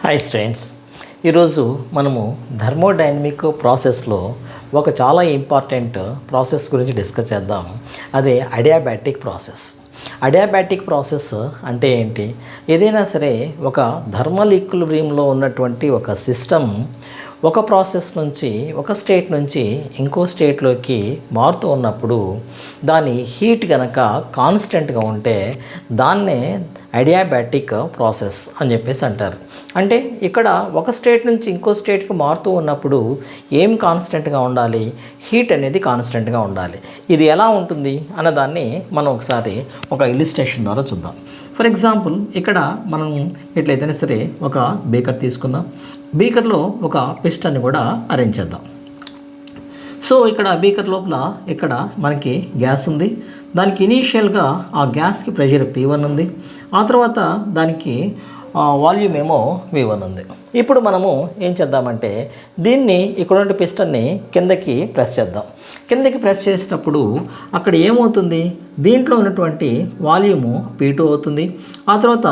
Hi students, ఈరోజు మనము thermodynamic ప్రాసెస్లో ఒక చాలా ఇంపార్టెంట్ ప్రాసెస్ గురించి డిస్కస్ చేద్దాం. అదే అడియాబాటిక్ ప్రాసెస్. అడియాబాటిక్ ప్రాసెస్ అంటే ఏంటి? ఏదైనా సరే ఒక థర్మల్ ఈక్విలిబ్రియంలో ఉన్నటువంటి ఒక సిస్టమ్ ఒక ప్రాసెస్ నుంచి ఒక స్టేట్ నుంచి ఇంకో స్టేట్లోకి మారుతూ ఉన్నప్పుడు దాని హీట్ కనుక కాన్స్టెంట్గా ఉంటే దాన్నే అడియాబాటిక్ ప్రాసెస్ అని చెప్పేసి అంటారు. అంటే ఇక్కడ ఒక స్టేట్ నుంచి ఇంకో స్టేట్కి మారుతూ ఉన్నప్పుడు ఏం కాన్స్టెంట్గా ఉండాలి? హీట్ అనేది కాన్స్టెంట్గా ఉండాలి. ఇది ఎలా ఉంటుంది అన్నదాన్ని మనం ఒకసారి ఒక ఇల్లుస్ట్రేషన్ ద్వారా చూద్దాం. ఫర్ ఎగ్జాంపుల్, ఇక్కడ మనం ఎట్లయితేనే సరే ఒక బీకర్ తీసుకుందాం. బీకర్లో ఒక పిస్టన్ని కూడా అరేంజ్ చేద్దాం. సో ఇక్కడ బీకర్ లోపల ఇక్కడ మనకి గ్యాస్ ఉంది. దానికి ఇనీషియల్గా ఆ గ్యాస్కి ప్రెషర్ P1 ఉంది. ఆ తర్వాత దానికి వాల్యూమ్ ఏమో V1 ఉంది. ఇప్పుడు మనము ఏం చేద్దామంటే దీన్ని ఇక్కడ పిస్టన్ని కిందకి ప్రెస్ చేద్దాం. కిందకి ప్రెస్ చేసినప్పుడు అక్కడ ఏమవుతుంది? దీంట్లో ఉన్నటువంటి వాల్యూము P2 అవుతుంది. ఆ తర్వాత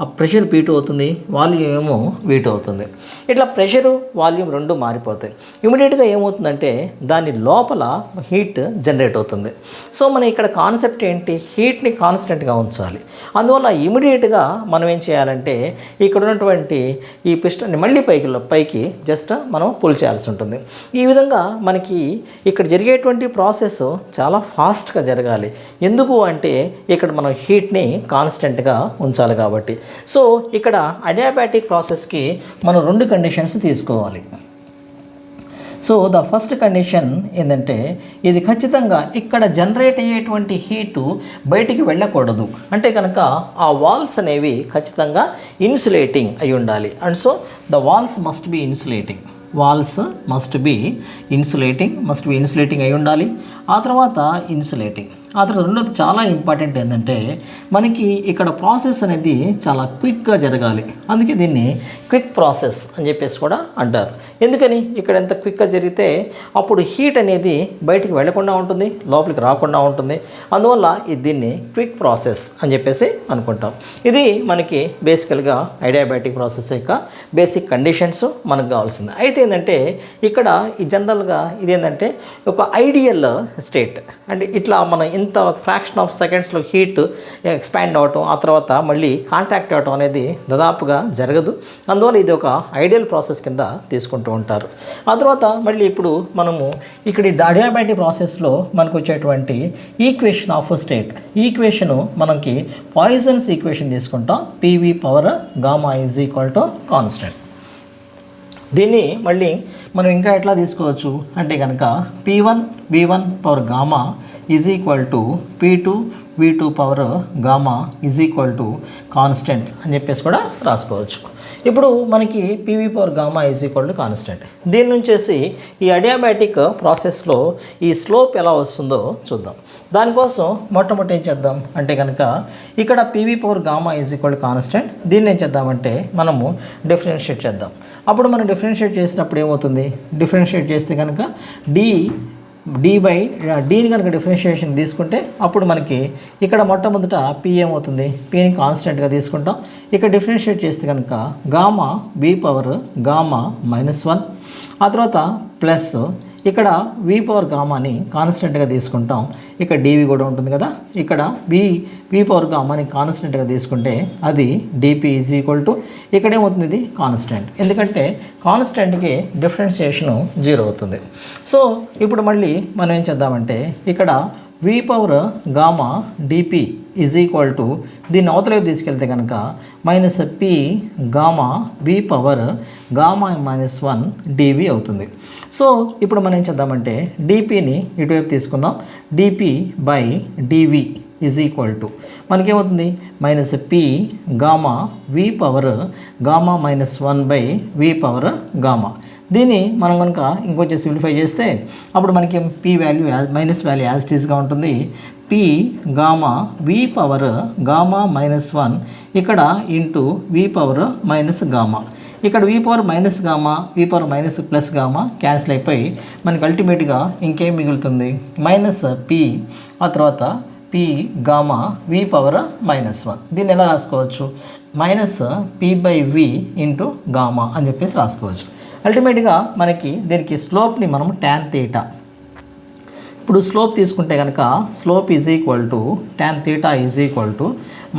ఆ ప్రెషర్ P2 అవుతుంది, వాల్యూమ్ ఏమో V2 అవుతుంది. ఇట్లా ప్రెషరు వాల్యూమ్ రెండు మారిపోతాయి. ఇమీడియట్గా ఏమవుతుందంటే దాని లోపల హీట్ జనరేట్ అవుతుంది. సో మన ఇక్కడ కాన్సెప్ట్ ఏంటి? హీట్ని కాన్స్టెంట్గా ఉంచాలి. అందువల్ల ఇమీడియట్గా మనం ఏం చేయాలంటే ఇక్కడ ఉన్నటువంటి ఈ పిస్టన్ని మళ్ళీ పైకి జస్ట్ మనం పుల్ చేయాల్సి ఉంటుంది. ఈ విధంగా మనకి ఇక్కడ జరిగేటువంటి ప్రాసెస్ చాలా ఫాస్ట్గా జరగాలి. ఎందుకు అంటే ఇక్కడ మనం హీట్ని కాన్స్టెంట్గా ఉంచాలి కాబట్టి. సో ఇక్కడ అడియాబాటిక్ ప్రాసెస్కి మనం రెండు కండిషన్స్ తీసుకోవాలి. సో ద ఫస్ట్ కండిషన్ ఏంటంటే ఇది ఖచ్చితంగా ఇక్కడ జనరేట్ అయ్యేటువంటి హీటు బయటికి వెళ్ళకూడదు. అంటే కనుక ఆ వాల్స్ అనేవి ఖచ్చితంగా ఇన్సులేటింగ్ అయి ఉండాలి. And so the walls must be insulating. Walls must be insulating అయి ఉండాలి. ఆ తర్వాత ఆ తర్వాత రెండోది చాలా ఇంపార్టెంట్ ఏంటంటే మనకి ఇక్కడ ప్రాసెస్ అనేది చాలా క్విక్గా జరగాలి. అందుకే దీన్ని క్విక్ ప్రాసెస్ అని చెప్పేసి కూడా అంటారు. ఎందుకని? ఇక్కడ ఎంత క్విక్గా జరిగితే అప్పుడు హీట్ అనేది బయటికి వెళ్లకుండా ఉంటుంది, లోపలికి రాకుండా ఉంటుంది. అందువల్ల దీన్ని క్విక్ ప్రాసెస్ అని చెప్పేసి అనుకుంటాం. ఇది మనకి బేసికల్గా అడియాబాటిక్ ప్రాసెస్ యొక్క బేసిక్ కండిషన్స్ మనకు కావాల్సింది. అయితే ఏంటంటే ఇక్కడ ఈ జనరల్గా ఇదేంటంటే ఒక ఐడియల్ స్టేట్. అంటే ఇట్లా మనం ఇంత ఫ్రాక్షన్ ఆఫ్ సెకండ్స్లో హీట్ ఎక్స్పాండ్ అవటం, ఆ తర్వాత మళ్ళీ కాంటాక్ట్ అవటం అనేది దాదాపుగా జరగదు. అందువల్ల ఇది ఒక ఐడియల్ ప్రాసెస్ కింద తీసుకుంటూ ఉంటారు. ఆ తర్వాత మళ్ళీ ఇప్పుడు మనము ఇక్కడ ఈ అడియాబాటిక్ ప్రాసెస్లో మనకు వచ్చేటువంటి ఈక్వేషన్ ఆఫ్ స్టేట్, ఈక్వేషను మనకి పాయిసన్స్ ఈక్వేషన్ తీసుకుంటాం. PV power gamma is equal to constant. దీన్ని మళ్ళీ మనం ఇంకా ఎట్లా తీసుకోవచ్చు అంటే కనుక P1 V1 power gamma is equal to P2 V2 power gamma is equal to constant అని చెప్పేసి కూడా రాసుకోవచ్చు. ఇప్పుడు మనకి PV power gamma is equal to constant. దీని నుంచేసి ఈ అడియాబాటిక్ ప్రాసెస్లో ఈ స్లోప్ ఎలా వస్తుందో చూద్దాం. దానికోసం మొట్టమొదటి ఏం చేద్దాం అంటే కనుక ఇక్కడ PV power gamma is equal to constant. దీన్ని ఏం చేద్దామంటే మనము డిఫరెన్షియేట్ చేద్దాం. అప్పుడు మనం డిఫరెన్షియేట్ చేసినప్పుడు ఏమవుతుంది? డిఫరెన్షియేట్ చేస్తే కనుక డీని కనుక డిఫరెన్షియేషన్ తీసుకుంటే అప్పుడు మనకి ఇక్కడ మొట్టమొదట P ఏమవుతుంది? Pని కాన్స్టెంట్గా తీసుకుంటాం. ఇక్కడ డిఫరెన్షియేట్ చేస్తే కనుక గామా V పవర్ గామా -1, ఆ తర్వాత ప్లస్ ఇక్కడ V పవర్ గామాని కాన్స్టెంట్గా తీసుకుంటాం. ఇక్కడ DV కూడా ఉంటుంది కదా. ఇక్కడ V పవర్ గామాని కాన్స్టెంట్గా తీసుకుంటే అది DP ఈజ్ ఈక్వల్ టు ఇక్కడ ఏమవుతుంది? ఇది కాన్స్టెంట్. ఎందుకంటే కాన్స్టెంట్కి డిఫరెన్షియేషను 0 అవుతుంది. సో ఇప్పుడు మళ్ళీ మనం ఏం చేద్దామంటే ఇక్కడ V power gamma DP is equal to దీన్ని అవతలైపు తీసుకెళ్తే కనుక -P gamma V power gamma -1 DV అవుతుంది. సో ఇప్పుడు మనం ఏం చేద్దామంటే DPని ఇటువైపు తీసుకుందాం. DP by DV is equal to మనకేమవుతుంది? -P gamma V power gamma -1 by V power gamma. దీన్ని మనం కనుక ఇంకొంచెం సింప్లిఫై చేస్తే అప్పుడు మనకి P value minus value as it ఈస్గా ఉంటుంది. P gamma V power gamma -1 ఇక్కడ into V power minus gamma. ఇక్కడ V power minus gamma, V power minus plus gamma cancel అయిపోయి మనకి అల్టిమేట్గా ఇంకేం మిగులుతుంది? -P, ఆ తర్వాత పి గామా వి పవర్ -1. దీన్ని ఎలా రాసుకోవచ్చు? Minus P by v into gamma అని చెప్పేసి రాసుకోవచ్చు. అల్టిమేట్గా మనకి దీనికి స్లోప్ని మనం tan θ. ఇప్పుడు స్లోప్ తీసుకుంటే కనుక slope is equal to tan θ is equal to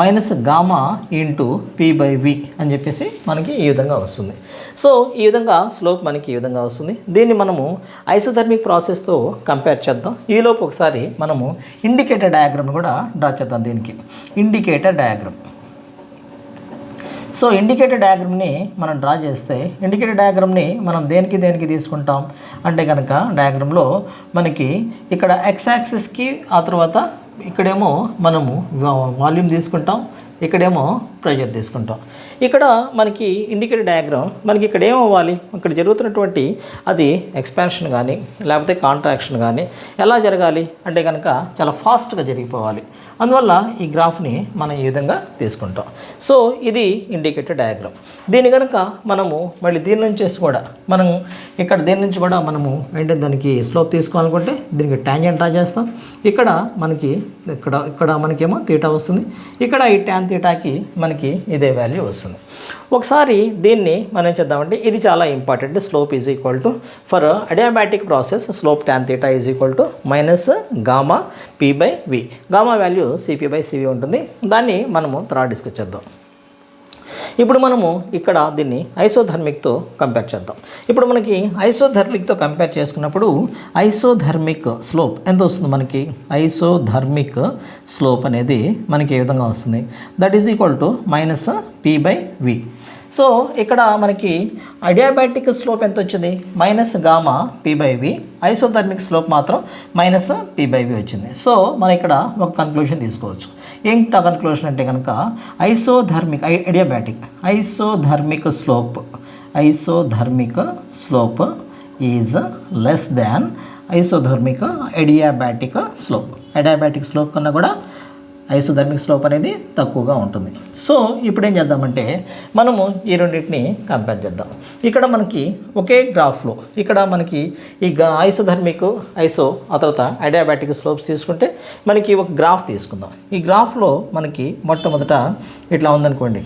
minus gamma into P by V అని చెప్పేసి మనకి ఈ విధంగా వస్తుంది. సో ఈ విధంగా స్లోప్ మనకి ఈ విధంగా వస్తుంది. దీన్ని మనము ఐసోథర్మిక్ ప్రాసెస్తో కంపేర్ చేద్దాం. ఈలోపు ఒకసారి మనము ఇండికేటర్ డయాగ్రామ్ కూడా డ్రా చేద్దాం. దీనికి ఇండికేటర్ డయాగ్రామ్. సో ఇండికేటర్ డయాగ్రామ్ని మనం డ్రా చేస్తే ఇండికేటర్ డయాగ్రామ్ని మనం దేనికి తీసుకుంటాం అంటే కనుక డయాగ్రామ్లో మనకి ఇక్కడ ఎక్స్ యాక్సిస్కి ఆ తర్వాత ఇక్కడేమో మనము వాల్యూమ్ తీసుకుంటాం, ఇక్కడేమో ప్రెషర్ తీసుకుంటాం. ఇక్కడ మనకి ఇండికేటర్ డయాగ్రామ్ మనకి ఇక్కడ ఏమవ్వాలి, ఇక్కడ జరుగుతున్నటువంటి అది ఎక్స్పాన్షన్ కానీ లేకపోతే కాంట్రాక్షన్ కానీ ఎలా జరగాలి అంటే కనుక చాలా ఫాస్ట్గా జరిగిపోవాలి. అందువల్ల ఈ గ్రాఫ్ని మనం ఈ విధంగా తీసుకుంటాం. సో ఇది ఇండికేటర్ డయాగ్రామ్. దీని కనుక మనము మళ్ళీ దీని నుంచి కూడా మనం ఇక్కడ దీని నుంచి కూడా మనము ఏంటంటే దానికి స్లోప్ తీసుకోవాలనుకుంటే దీనికి టాంజెంట్ డ్రా చేస్తాం. ఇక్కడ మనకి ఇక్కడ మనకేమో తీటా వస్తుంది, ఇక్కడ ఈ tan θకి మనకి ఇదే వాల్యూ వస్తుంది. ఒకసారి దీన్ని మనం చేద్దామంటే ఇది చాలా important. Slope is equal to for adiabatic process slope tan θ is equal to minus gamma P by V. Gamma value CP by CV ఉంటుంది. దాన్ని మనము తర్వాత డిస్కస్ చేద్దాం. ఇప్పుడు మనము ఇక్కడ దీన్ని ఐసోథర్మిక్తో కంపేర్ చేద్దాం. ఇప్పుడు మనకి ఐసోథర్మిక్తో కంపేర్ చేసుకున్నప్పుడు ఐసోథర్మిక్ స్లోప్ ఎంత వస్తుంది మనకి? ఐసోథర్మిక్ స్లోప్ అనేది మనకి ఏ విధంగా వస్తుంది? That is equal to minus P by V. So ఇక్కడ మనకి అడియాబాటిక్ స్లోప్ ఎంత వచ్చింది? Minus gamma P by V. Isothermal slope మాత్రం మైనస్ పి బై వి వచ్చింది. సో మనం ఇక్కడ ఒక కన్క్లూషన్ తీసుకోవచ్చు. ఏంటి ఆ కన్క్లూషన్ అంటే కనుక isothermal isothermal slope is less than isothermal adiabatic slope. Adiabatic slope కన్నా కూడా ఐసోథర్మిక్ స్లోప్ అనేది తక్కువగా ఉంటుంది. సో ఇప్పుడు ఏం చేద్దామంటే మనము ఈ రెండింటిని కంపేర్ చేద్దాం. ఇక్కడ మనకి ఒకే గ్రాఫ్లో ఇక్కడ మనకి ఈ ఐసోథర్మిక్ ఆ తర్వాత అడియాబాటిక్ స్లోప్స్ తీసుకుంటే మనకి ఒక గ్రాఫ్ తీసుకుందాం. ఈ గ్రాఫ్లో మనకి మొట్టమొదట ఇట్లా ఉందనుకోండి.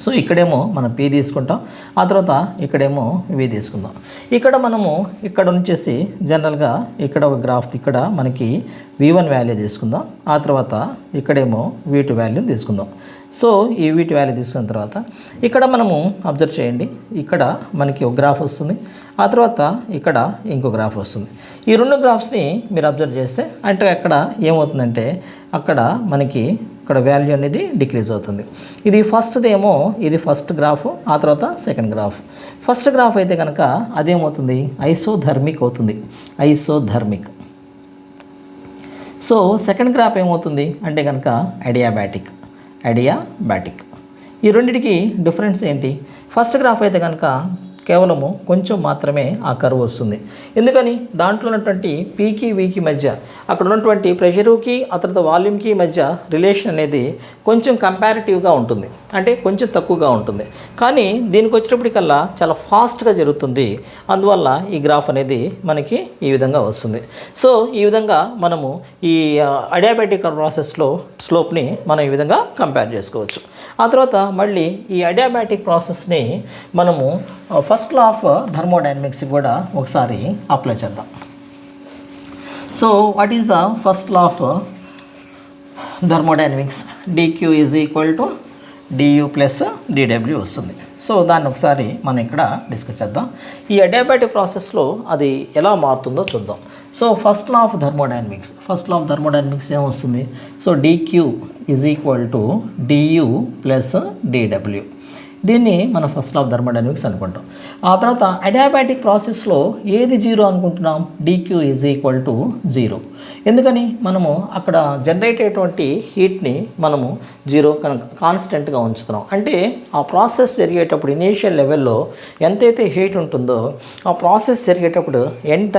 సో ఇక్కడేమో మనం పి తీసుకుంటాం, ఆ తర్వాత ఇక్కడేమో వి తీసుకుందాం. ఇక్కడ మనము ఇక్కడ వచ్చేసి జనరల్గా ఇక్కడ ఒక గ్రాఫ్ ఇక్కడ మనకి V1 వాల్యూ తీసుకుందాం, ఆ తర్వాత ఇక్కడేమో V2 వాల్యూ తీసుకుందాం. సో ఈ V2 వాల్యూ తీసుకున్న తర్వాత ఇక్కడ మనము అబ్జర్వ్ చేయండి, ఇక్కడ మనకి ఒక గ్రాఫ్ వస్తుంది, ఆ తర్వాత ఇక్కడ ఇంకో గ్రాఫ్ వస్తుంది. ఈ రెండు గ్రాఫ్స్ని మీరు అబ్జర్వ్ చేస్తే అంటే అక్కడ ఏమవుతుందంటే అక్కడ మనకి ఇక్కడ వాల్యూ అనేది డిక్రీజ్ అవుతుంది. ఇది ఇది ఫస్ట్ గ్రాఫ్, ఆ తర్వాత సెకండ్ గ్రాఫ్. ఫస్ట్ గ్రాఫ్ అయితే కనుక అదేమవుతుంది? ఐసోథర్మిక్ అవుతుంది, ఐసోథర్మిక్. సో సెకండ్ గ్రాఫ్ ఏమవుతుంది అంటే కనుక అడియాబాటిక్. ఈ రెండింటికి డిఫరెన్స్ ఏంటి? ఫస్ట్ గ్రాఫ్ అయితే కనుక కేవలము కొంచెం మాత్రమే ఆ కర్వ్ వస్తుంది. ఎందుకని? దాంట్లో ఉన్నటువంటి పీకి వీకి మధ్య అక్కడ ఉన్నటువంటి ప్రెషరుకి ఆ తర్వాత వాల్యూమ్కి మధ్య రిలేషన్ అనేది కొంచెం కంపారిటివ్గా ఉంటుంది, అంటే కొంచెం తక్కువగా ఉంటుంది. కానీ దీనికి వచ్చేటప్పటికల్లా చాలా ఫాస్ట్గా జరుగుతుంది. అందువల్ల ఈ గ్రాఫ్ అనేది మనకి ఈ విధంగా వస్తుంది. సో ఈ విధంగా మనము ఈ అడియాబాటిక్ ప్రాసెస్లో స్లోప్ని మనం ఈ విధంగా కంపేర్ చేసుకోవచ్చు. ఆ తర్వాత మళ్ళీ ఈ అడియాబాటిక్ ప్రాసెస్ని మనము ఫస్ట్ లా ఆఫ్ థర్మోడైనమిక్స్ కూడా ఒకసారి అప్లై చేద్దాం. So what is the first law of thermodynamics? dq is equal to du plus dw వస్తుంది. సో దాన్ని ఒకసారి మనం ఇక్కడ డిస్కస్ చేద్దాం. ఈ అడియాబాటిక్ ప్రాసెస్లో అది ఎలా మారుతుందో చూద్దాం. So first law of thermodynamics ఏమొస్తుంది? So dq is equal to du plus dw. దీన్ని మనం ఫస్ట్ లా ఆఫ్ థర్మోడైనమిక్స్ అనుకుంటాం. ఆ తర్వాత అడియాబాటిక్ ప్రాసెస్లో ఏది జీరో అనుకుంటున్నాం? dq is equal to 0. ఎందుకని? మనము అక్కడ జనరేట్ అయ్యేటువంటి హీట్ని మనము జీరో కాన్స్టెంట్గా ఉంచుతున్నాం. అంటే ఆ ప్రాసెస్ జరిగేటప్పుడు ఇనీషియల్ లెవెల్లో ఎంతైతే హీట్ ఉంటుందో ఆ ప్రాసెస్ జరిగేటప్పుడు ఎండ్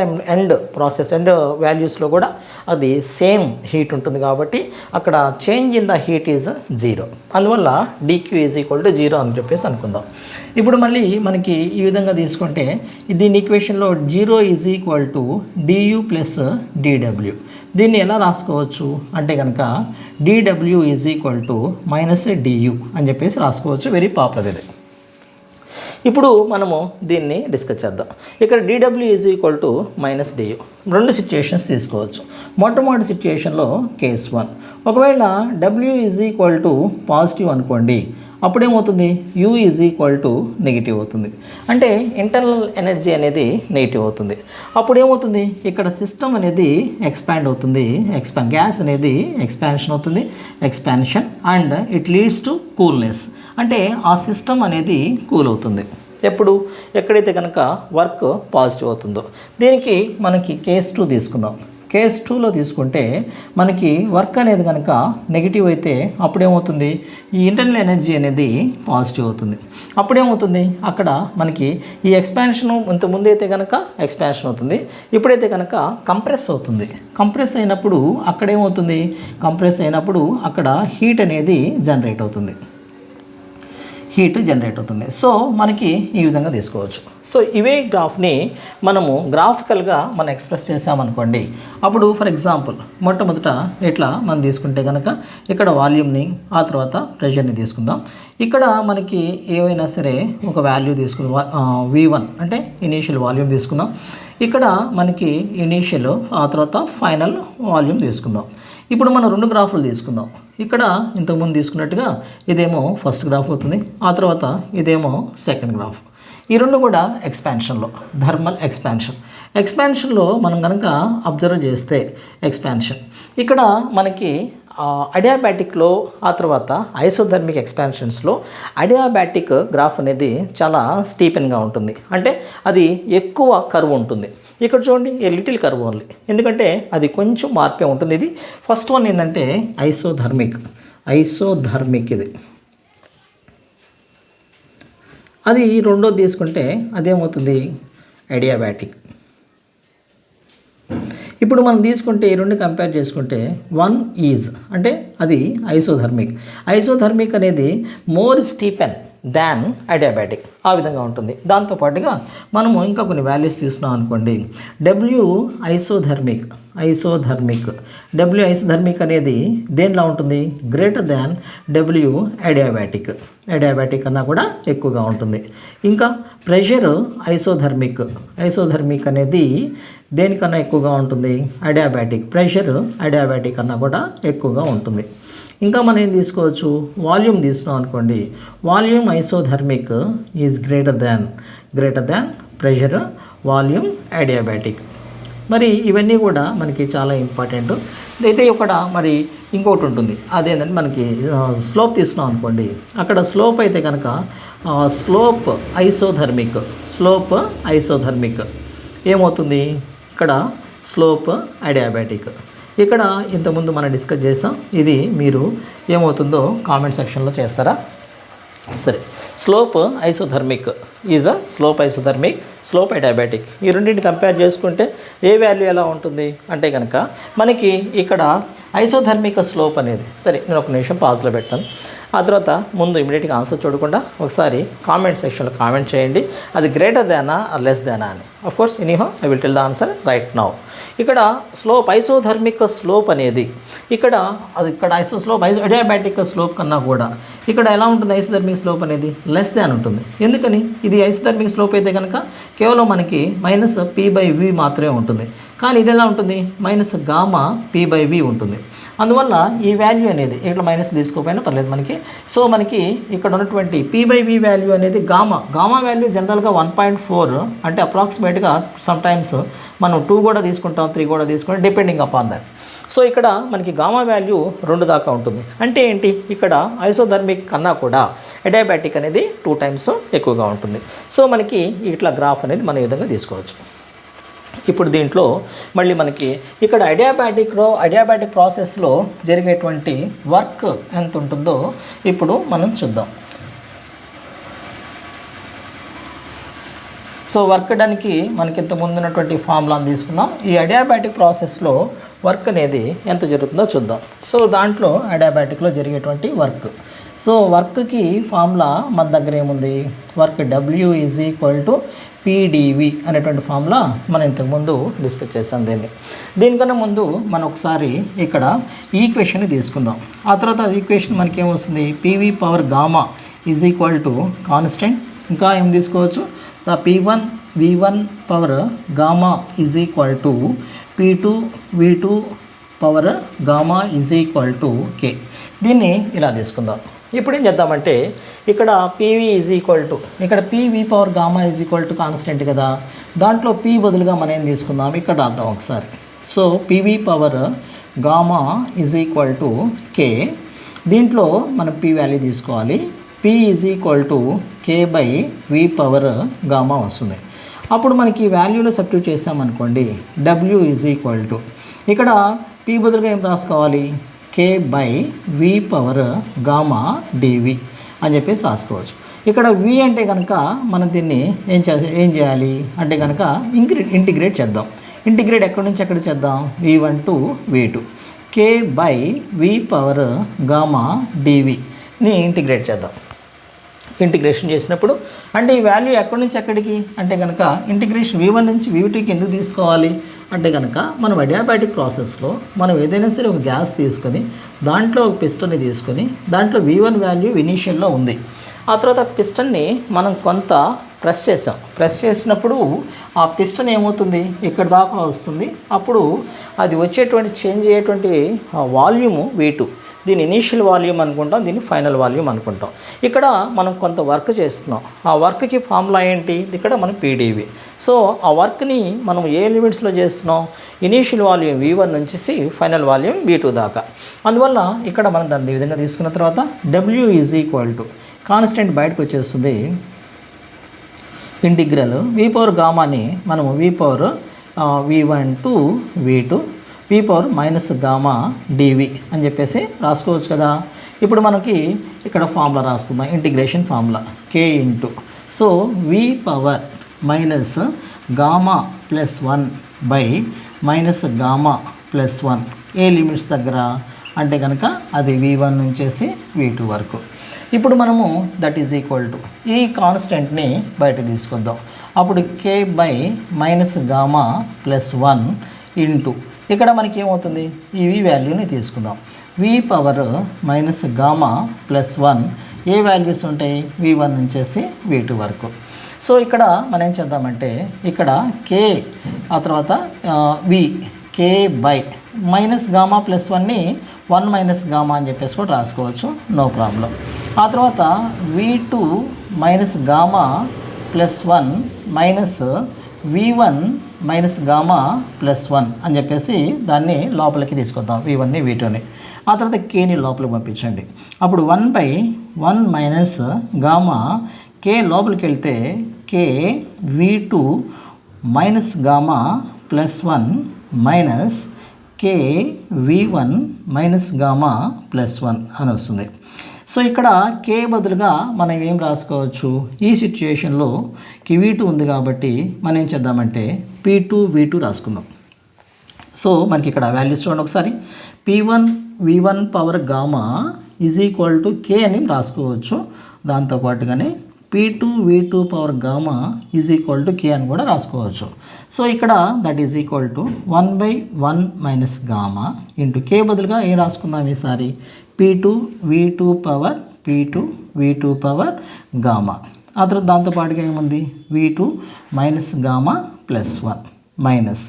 వాల్యూస్లో కూడా అది సేమ్ హీట్ ఉంటుంది. కాబట్టి అక్కడ change in the heat is 0. అందువల్ల dq ఈజ్ ఈక్వల్ టు 0 అని చెప్పేసి అనుకుందాం. ఇప్పుడు మళ్ళీ మనకి ఈ విధంగా తీసుకుంటే దీని ఈక్వేషన్లో 0 is equal to du plus dw. దీన్ని ఎలా రాసుకోవచ్చు అంటే కనుక dw is equal to minus du అని చెప్పేసి రాసుకోవచ్చు. వెరీ పాపులర్ ఇది. ఇప్పుడు మనము దీన్ని డిస్కస్ చేద్దాం. ఇక్కడ dw is equal to minus du. రెండు సిచ్యుయేషన్స్ తీసుకోవచ్చు. మొట్టమొదటి సిచ్యుయేషన్లో కేస్ 1, ఒకవేళ w is equal to positive అనుకోండి, అప్పుడేమవుతుంది u is equal to negative అవుతుంది. అంటే ఇంటర్నల్ ఎనర్జీ అనేది నెగిటివ్ అవుతుంది. అప్పుడు ఏమవుతుంది, ఇక్కడ సిస్టమ్ అనేది ఎక్స్పాండ్ అవుతుంది. గ్యాస్ అనేది ఎక్స్పాన్షన్ అవుతుంది, expansion, and it leads to coolness. అంటే ఆ సిస్టమ్ అనేది కూల్ అవుతుంది. ఎక్కడైతే కనుక వర్క్ పాజిటివ్ అవుతుందో. దీనికి మనకి కేస్ 2 తీసుకుందాం. కేస్ 2లో తీసుకుంటే మనకి వర్క్ అనేది కనుక నెగిటివ్ అయితే అప్పుడేమవుతుంది, ఈ ఇంటర్నల్ ఎనర్జీ అనేది పాజిటివ్ అవుతుంది. అప్పుడేమవుతుంది, అక్కడ మనకి ఈ ఎక్స్పాన్షన్ ఇంతకుముందు అయితే కనుక ఎక్స్పాన్షన్ అవుతుంది, ఇప్పుడైతే కనుక కంప్రెస్ అవుతుంది. కంప్రెస్ అయినప్పుడు అక్కడేమవుతుంది, అక్కడ హీట్ అనేది జనరేట్ అవుతుంది. సో మనకి ఈ విధంగా తీసుకోవచ్చు. సో ఇవే గ్రాఫ్ని మనము గ్రాఫికల్గా మనం ఎక్స్ప్రెస్ చేసామనుకోండి, అప్పుడు ఫర్ ఎగ్జాంపుల్ మొట్టమొదట ఇట్లా మనం తీసుకుంటే కనుక ఇక్కడ వాల్యూమ్ని, ఆ తర్వాత ప్రెషర్ని తీసుకుందాం. ఇక్కడ మనకి ఏవైనా సరే ఒక వాల్యూ తీసుకుందాం, V1 అంటే ఇనీషియల్ వాల్యూమ్ తీసుకుందాం. ఇక్కడ మనకి ఇనీషియల్, ఆ తర్వాత ఫైనల్ వాల్యూమ్ తీసుకుందాం. ఇప్పుడు మనం రెండు గ్రాఫ్లు తీసుకుందాం. ఇక్కడ ఇంతకుముందు తీసుకున్నట్టుగా ఇదేమో ఫస్ట్ గ్రాఫ్ అవుతుంది, ఆ తర్వాత ఇదేమో సెకండ్ గ్రాఫ్. ఈ రెండు కూడా ఎక్స్పాన్షన్లో, థర్మల్ ఎక్స్పాన్షన్లో మనం కనుక అబ్జర్వ్ చేస్తే ఎక్స్పాన్షన్ ఇక్కడ మనకి అడియాబాటిక్లో, ఆ తర్వాత ఐసోథర్మిక్ ఎక్స్పాన్షన్స్లో అడియాబాటిక్ గ్రాఫ్ అనేది చాలా స్టీపెన్గా ఉంటుంది. అంటే అది ఎక్కువ కర్వ్ ఉంటుంది. ఇక్కడ చూడండి, ఏ లిటిల్ కర్వ్ ఓన్లీ, ఎందుకంటే అది కొంచెం మార్పే ఉంటుంది. ఇది ఫస్ట్ వన్ ఏంటంటే ఐసోథర్మిక్ ఇది. అది రెండోది తీసుకుంటే అదేమవుతుంది, అడియాబాటిక్. ఇప్పుడు మనం తీసుకుంటే ఈ రెండు కంపేర్ చేసుకుంటే 1 ఈజ్ అంటే అది ఐసోథర్మిక్ అనేది మోర్ స్టీపెన్ దాన్ అడియాబాటిక్, ఆ విధంగా ఉంటుంది. దాంతోపాటుగా మనము ఇంకా కొన్ని వాల్యూస్ తీసుకున్నాం అనుకోండి, W ఐసోథర్మిక్ అనేది దేంట్లో ఉంటుంది, గ్రేటర్ దాన్ W అడియాబాటిక్ కన్నా కూడా ఎక్కువగా ఉంటుంది. ఇంకా ప్రెషర్ ఐసోథర్మిక్ అనేది దేనికన్నా ఎక్కువగా ఉంటుంది, ప్రెషర్ అడియాబాటిక్ కన్నా కూడా ఎక్కువగా ఉంటుంది. ఇంకా మనం ఏం తీసుకోవచ్చు, వాల్యూమ్ తీసుకున్నాం అనుకోండి, volume isothermal is greater than pressure volume adiabatic. మరి ఇవన్నీ కూడా మనకి చాలా ఇంపార్టెంట్. అయితే ఇక్కడ మరి ఇంకొకటి ఉంటుంది, అదేంటంటే మనకి స్లోప్ తీసుకున్నాం అనుకోండి, అక్కడ స్లోప్ అయితే కనుక స్లోప్ ఐసోథర్మిక్ ఏమవుతుంది, ఇక్కడ స్లోప్ అడియాబాటిక్. ఇక్కడ ఇంతకుముందు మనం డిస్కస్ చేసాం, ఇది మీరు ఏమవుతుందో కామెంట్ సెక్షన్లో చేస్తారా? సరే, స్లోప్ ఐసోథర్మిక్ ఈజ్ స్లోప్ అడియాబాటిక్. ఈ రెండింటిని కంపేర్ చేసుకుంటే ఏ వాల్యూ ఎలా ఉంటుంది అంటే కనుక మనకి ఇక్కడ ఐసోథర్మిక్ స్లోప్ అనేది, సరే నేను ఒక నిమిషం పాజ్లో పెడతాను, ఆ తర్వాత ముందు ఇమీడియట్గా ఆన్సర్ చూడకుండా ఒకసారి కామెంట్ సెక్షన్లో కామెంట్ చేయండి, అది గ్రేటర్ దానా ఆర్ లెస్ దానా అని. Of course anyhow I will tell the answer right now. ఇక్కడ ఐసోథర్మిక్ స్లోప్ అనేది ఇక్కడ అడియాబాటిక్ స్లోప్ కన్నా కూడా ఇక్కడ ఎలా ఉంటుంది, ఐసోథర్మిక్ స్లోప్ అనేది లెస్ దాన్ ఉంటుంది. ఎందుకని, ఇది ఐసోథర్మిక్ స్లోప్ అయితే కనుక కేవలం మనకి -P/V మాత్రమే ఉంటుంది, కానీ ఇది ఎలా ఉంటుంది, -γ/P/V ఉంటుంది. అందువల్ల ఈ వాల్యూ అనేది ఇక్కడ మైనస్ తీసుకోకపోయినా పర్లేదు మనకి. సో మనకి ఇక్కడ ఉన్నటువంటి P/V వాల్యూ అనేది గామా వాల్యూ జనరల్గా 1.4 అంటే అప్రాక్సిమేట్గా సమ్టైమ్స్ మనం 2 కూడా తీసుకుంటాం, 3 కూడా తీసుకుంటాం, డిపెండింగ్ అపాన్ దట్. సో ఇక్కడ మనకి గామా వాల్యూ 2 దాకా ఉంటుంది. అంటే ఏంటి, ఇక్కడ ఐసోథర్మిక్ కన్నా కూడా అడియాబాటిక్ అనేది 2 times ఎక్కువగా ఉంటుంది. సో మనకి ఇట్లా గ్రాఫ్ అనేది మన ఈ విధంగా తీసుకోవచ్చు. ఇప్పుడు దీంట్లో మళ్ళీ మనకి ఇక్కడ అడియాబాటిక్ ప్రాసెస్లో జరిగేటువంటి వర్క్ ఎంత ఉంటుందో ఇప్పుడు మనం చూద్దాం. సో వర్క్ డన్కి మనకి ఇంత ముందున్నటువంటి ఫార్ములాని తీసుకుందాం. ఈ అడియాబాటిక్ ప్రాసెస్లో వర్క్ అనేది ఎంత జరుగుతుందో చూద్దాం. సో దాంట్లో అడియాబాటిక్లో జరిగేటువంటి వర్క్, సో వర్క్కి ఫార్ములా మన దగ్గర ఏముంది, work W is equal to PDV అనేటువంటి ఫార్ములా మనం ఇంతకుముందు డిస్కస్ చేసాం. దీనికన్నా ముందు మనం ఒకసారి ఇక్కడ ఈక్వేషన్ని తీసుకుందాం. ఆ తర్వాత ఈక్వేషన్ మనకి ఏమొస్తుంది, PV power gamma is equal to constant. ఇంకా ఏం తీసుకోవచ్చు, the P1 V1 power gamma is equal to P2 V2 power gamma is equal to K. దీన్ని ఇలా తీసుకుందాం. ఇప్పుడు ఏం చేద్దామంటే ఇక్కడ పీవీ ఈజ్ ఈక్వల్ టు, ఇక్కడ PV power gamma is equal to constant కదా, దాంట్లో పీ బదులుగా మనం ఏం తీసుకుందాం, ఇక్కడ రాద్దాం ఒకసారి. So PV power gamma is equal to K. దీంట్లో మనం పీ వాల్యూ తీసుకోవాలి. P is equal to K by V power gamma వస్తుంది. అప్పుడు మనకి వాల్యూలో సబ్స్టిట్యూట్ చేసామనుకోండి, డబ్ల్యూ ఈజ్ ఈక్వల్ టు, ఇక్కడ పీ బదులుగా ఏం రాసుకోవాలి, K by V power gamma DV అని చెప్పేసి రాసుకోవచ్చు. ఇక్కడ వి అంటే కనుక మనం దీన్ని ఏం చేయాలి అంటే కనుక ఇంటిగ్రేట్ చేద్దాం. ఇంటిగ్రేట్ ఎక్కడి నుంచి ఎక్కడ చేద్దాం, V1 to V2 K by V power gamma డివిని ఇంటిగ్రేట్ చేద్దాం. ఇంటిగ్రేషన్ చేసినప్పుడు అంటే ఈ వాల్యూ ఎక్కడి నుంచి ఎక్కడికి అంటే కనుక ఇంటిగ్రేషన్ V1 నుంచి V2కి ఎందుకు తీసుకోవాలి అంటే కనుక మనం అడియాబాటిక్ ప్రాసెస్లో మనం ఏదైనా సరే ఒక గ్యాస్ తీసుకొని దాంట్లో ఒక పిస్టన్ని తీసుకొని దాంట్లో V1 వాల్యూ ఇనీషియల్లో ఉంది. ఆ తర్వాత పిస్టన్ని మనం కొంత ప్రెస్ చేసినప్పుడు ఆ పిస్టన్ ఏమవుతుంది, ఇక్కడ దాకా వస్తుంది. అప్పుడు అది వచ్చేటువంటి చేంజ్ అయ్యేటువంటి వాల్యూము V2. దీని ఇనీషియల్ వాల్యూమ్ అనుకుంటాం, దీన్ని ఫైనల్ వాల్యూమ్ అనుకుంటాం. ఇక్కడ మనం కొంత వర్క్ చేస్తున్నాం. ఆ వర్క్కి ఫార్ములా ఏంటి, ఇక్కడ మనం పీడీవి. సో ఆ వర్క్ని మనం ఏ లిమిట్స్లో చేస్తున్నాం, ఇనీషియల్ వాల్యూమ్ V1 నుంచి ఫైనల్ వాల్యూమ్ V2 దాకా. అందువల్ల ఇక్కడ మనం దాన్ని ఈ విధంగా తీసుకున్న తర్వాత W is equal to constant బయటకు వచ్చేస్తుంది. ఇంటిగ్రల్ వి పవర్ గామాని మనము V power V1 to V2 P power minus gamma DV అని చెప్పేసి రాసుకోవచ్చు కదా. ఇప్పుడు మనకి ఇక్కడ ఫార్ములా రాసుకుందాం, integration formula K into, so V power minus gamma plus 1 by minus gamma plus 1 ఏ లిమిట్స్ దగ్గర అంటే కనుక అది V1 నుంచేసి V2 వరకు. ఇప్పుడు మనము దట్ ఈజ్ ఈక్వల్ టు ఈ కాన్స్టెంట్ని బయట తీసుకొద్దాం. అప్పుడు K by minus gamma plus 1 into, ఇక్కడ మనకి ఏమవుతుంది, ఈ వి వాల్యూని తీసుకుందాం. V power minus gamma plus 1 ఏ వాల్యూస్ ఉంటాయి, V1 నుంచేసి V2 వరకు. సో ఇక్కడ మనం ఏం చేద్దామంటే ఇక్కడ కే ఆ తర్వాత వి కే బై మైనస్ గామా ప్లస్ 1ని 1 మైనస్ గామా అని చెప్పేసి కూడా రాసుకోవచ్చు, నో ప్రాబ్లం. ఆ తర్వాత V2 minus gamma plus 1 minus V1 minus gamma plus 1 అని చెప్పేసి దాన్ని లోపలికి తీసుకొద్దాం, V1ని V2ని. ఆ తర్వాత కేని లోపలికి పంపించండి. అప్పుడు 1/1 మైనస్ గామా కే లోపలికి వెళ్తే K V2 minus gamma plus 1 minus K V1 minus gamma plus 1 అని వస్తుంది. సో ఇక్కడ కే బదులుగా మనం ఏం రాసుకోవచ్చు, ఈ సిచ్యుయేషన్లో V2 ఉంది కాబట్టి మనం ఏం చేద్దామంటే P2 V2 రాసుకుందాం. సో మనకి ఇక్కడ వాల్యూస్ చూడండి ఒకసారి, P1 V1 power gamma is equal to K అని రాసుకోవచ్చు. దాంతోపాటుగానే P2 V2 power gamma is equal to K అని కూడా రాసుకోవచ్చు. సో ఇక్కడ that is equal to 1/1 minus gamma into K బదులుగా ఏం రాసుకుందాం ఈసారి, P2 V2 power P2 V2 power gamma. ఆ తర్వాత దాంతోపాటుగా ఏముంది, V2 minus gamma plus 1 minus,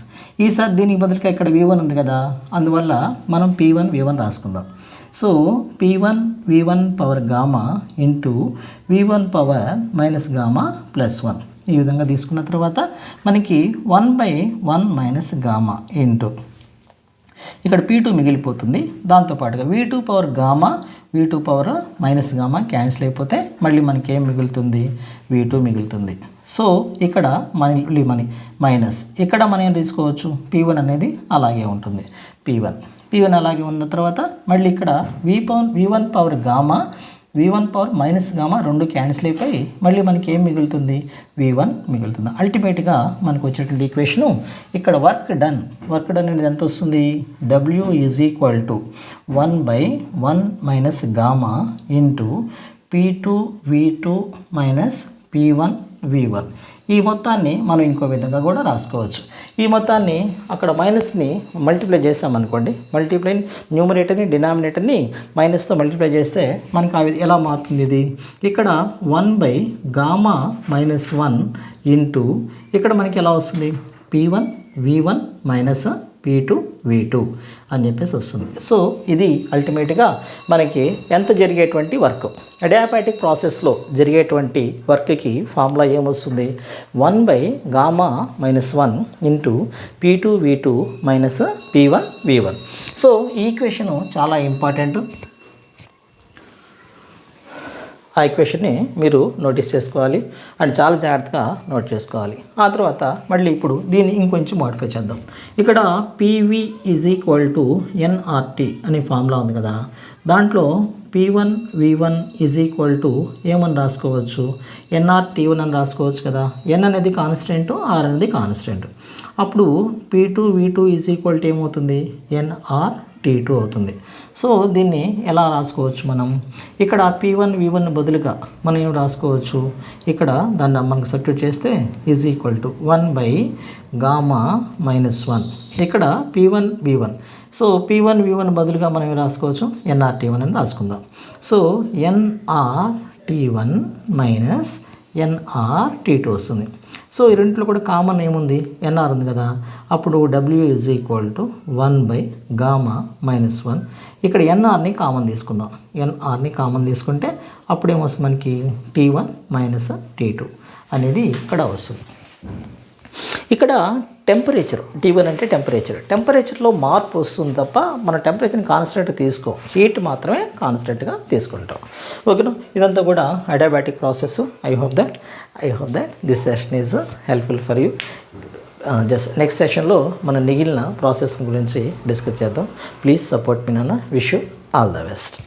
ఈసారి దీనికి బదులుగా ఇక్కడ V1 ఉంది కదా, అందువల్ల మనం P1 V1 రాసుకుందాం. So P1 V1 power gamma into V1 power minus gamma plus 1 ఈ విధంగా తీసుకున్న తర్వాత మనకి 1/1 మైనస్ గామా ఇంటూ ఇక్కడ P2 మిగిలిపోతుంది. దాంతోపాటుగా V2 power gamma V2 power minus gamma cancel అయిపోతే మళ్ళీ మనకి ఏం మిగులుతుంది, V2 మిగులుతుంది. సో ఇక్కడ మళ్ళీ మైనస్, ఇక్కడ మనం ఏం తీసుకోవచ్చు, P1 అనేది అలాగే ఉంటుంది. P1 అలాగే ఉన్న తర్వాత మళ్ళీ ఇక్కడ V1 power gamma V1 power minus gamma రెండు క్యాన్సిల్ అయిపోయి మళ్ళీ మనకి ఏం మిగులుతుంది, V1 మిగులుతుంది. అల్టిమేట్గా మనకు వచ్చేటువంటి ఈక్వేషను ఇక్కడ వర్క్ డన్ అనేది ఎంత వస్తుంది, W is equal to 1/1 minus gamma into P2 V2 minus P1 V1. ఈ మొత్తాన్ని మనం ఇంకో విధంగా కూడా రాసుకోవచ్చు. ఈ మొత్తాన్ని అక్కడ మైనస్ని మల్టిప్లై చేసామనుకోండి, మల్టిప్లై న్యూమరేటర్ని డినామినేటర్ని మైనస్తో మల్టిప్లై చేస్తే మనకి ఎలా మారుతుంది ఇది? ఇక్కడ 1/γ-1 ఇంటూ ఇక్కడ మనకి ఎలా వస్తుంది? P1 V1 minus P2 V2 అని చెప్పేసి వస్తుంది. సో ఇది అల్టిమేట్గా మనకి ఎంత జరిగేటువంటి వర్క్, అడియాబాటిక్ ప్రాసెస్లో జరిగేటువంటి వర్క్కి ఫార్ములా ఏమొస్తుంది? 1/γ-1 into P2 V2 minus P1 V1. So ఈ ఈక్వేషను చాలా ఇంపార్టెంట్. ఆ ఈక్వేషన్ని మీరు నోటీస్ చేసుకోవాలి అండ్ చాలా జాగ్రత్తగా నోట్ చేసుకోవాలి. ఆ తర్వాత మళ్ళీ ఇప్పుడు దీన్ని ఇంకొంచెం మోడిఫై చేద్దాం. ఇక్కడ PV = nRT అనే ఫార్ములా ఉంది కదా, దాంట్లో P1 V1 ఏమని రాసుకోవచ్చు? nRT1 అని రాసుకోవచ్చు కదా. n అనేది కాన్స్టెంట్, r అనేది కాన్స్టెంట్. అప్పుడు P2 V2 ఏమవుతుంది? nRT2 అవుతుంది. సో దీన్ని ఎలా రాసుకోవచ్చు మనం? ఇక్కడ P1 V1 బదులుగా మనం ఏం రాసుకోవచ్చు? ఇక్కడ దాన్ని మనకు సబ్స్టిట్యూట్ చేస్తే =1/γ-1. ఇక్కడ P1 V1. So P1 V1 బదులుగా మనం ఏం రాసుకోవచ్చు? nRT1 అని రాసుకుందాం. సో nRT1 మైనస్ nRT2 వస్తుంది. సో ఈ రెంట్లో కూడా కామన్ ఏముంది? nr ఉంది కదా. అప్పుడు W = 1/γ-1. ఇక్కడ nrని కామన్ తీసుకుందాం. nrని కామన్ తీసుకుంటే అప్పుడు ఏమొస్తుంది మనకి? T1 మైనస్ T2 అనేది ఇక్కడ వస్తుంది. ఇక్కడ టెంపరేచర్, T1 అంటే టెంపరేచర్లో మార్పు వస్తుంది తప్ప మన టెంపరేచర్ని కాన్స్టెంట్ తీసుకో, హీట్ మాత్రమే కాన్స్టెంట్గా తీసుకుంటాం. ఓకేనా? ఇదంతా కూడా adiabatic process. I hope that this session is helpful for you. Just next సెషన్లో మనం మిగిలిన ప్రాసెస్ గురించి డిస్కస్ చేద్దాం. ప్లీజ్ సపోర్ట్ మీ నాన్న. Wish you all the best.